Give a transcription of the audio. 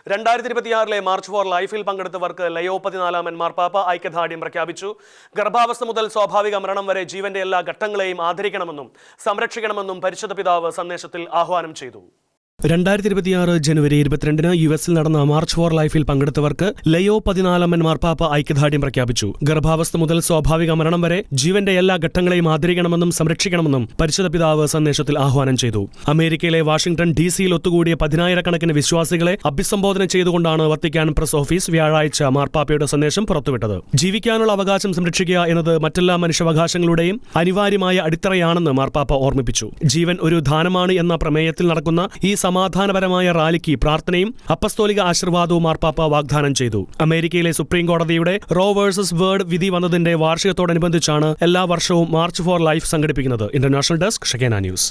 2026 March four ലൈഫിൽ പങ്കെടുത്തവർക്ക് ലയോ 14 മാർപ്പാപ്പ ഐക്യദാർഢ്യം പ്രഖ്യാപിച്ചു. ഗർഭാവസ്ഥ മുതൽ സ്വാഭാവിക മരണം വരെ ജീവന്റെ എല്ലാ ഘട്ടങ്ങളെയും ആദരിക്കണമെന്നും സംരക്ഷിക്കണമെന്നും പരിശുദ്ധ പിതാവ് സന്ദേശത്തിൽ ആഹ്വാനം ചെയ്തു. 2026 ജനുവരി 22 യുഎസിൽ നടന്ന മാർച്ച് ഫോർ ലൈഫിൽ പങ്കെടുത്തവർക്ക് ലയോ 14 മാർപ്പാപ്പ ഐക്യദാർഢ്യം പ്രഖ്യാപിച്ചു. ഗർഭാവസ്ഥ മുതൽ സ്വാഭാവിക മരണം വരെ ജീവന്റെ എല്ലാ ഘട്ടങ്ങളെയും ആദരിക്കണമെന്നും സംരക്ഷിക്കണമെന്നും പരിശുദ്ധ പിതാവ് സന്ദേശത്തിൽ ആഹ്വാനം ചെയ്തു. അമേരിക്കയിലെ വാഷിംഗ്ടൺ DC-യിൽ ഒത്തുകൂടിയ 10,000-കണക്കിന് വിശ്വാസികളെ അഭിസംബോധന ചെയ്തുകൊണ്ടാണ് വത്തിക്കാൻ പ്രസ് ഓഫീസ് വ്യാഴാഴ്ച മാർപ്പാപ്പയുടെ സന്ദേശം പുറത്തുവിട്ടത്. ജീവിക്കാനുള്ള അവകാശം സംരക്ഷിക്കുക എന്നത് മറ്റെല്ലാ മനുഷ്യാവകാശങ്ങളുടെയും അനിവാര്യമായ അടിത്തറയാണെന്ന് മാർപ്പാപ്പ ഓർമ്മിപ്പിച്ചു. ജീവൻ ഒരു ദാനമാണ് എന്ന പ്രമേയത്തിൽ നടക്കുന്ന ഈ സമാധാനപരമായ റാലിക്ക് പ്രാർത്ഥനയും അപ്പസ്തോലിക ആശീർവാദവും മാർപ്പാപ്പ വാഗ്ദാനം ചെയ്തു. അമേരിക്കയിലെ സുപ്രീം കോടതിയുടെ റോ വേഴ്സസ് വേർഡ് വിധി വന്നതിന്റെ വാർഷികത്തോടനുബന്ധിച്ചാണ് എല്ലാ വർഷവും മാർച്ച് ഫോർ ലൈഫ് സംഘടിപ്പിക്കുന്നത്. International desk Shekinah news.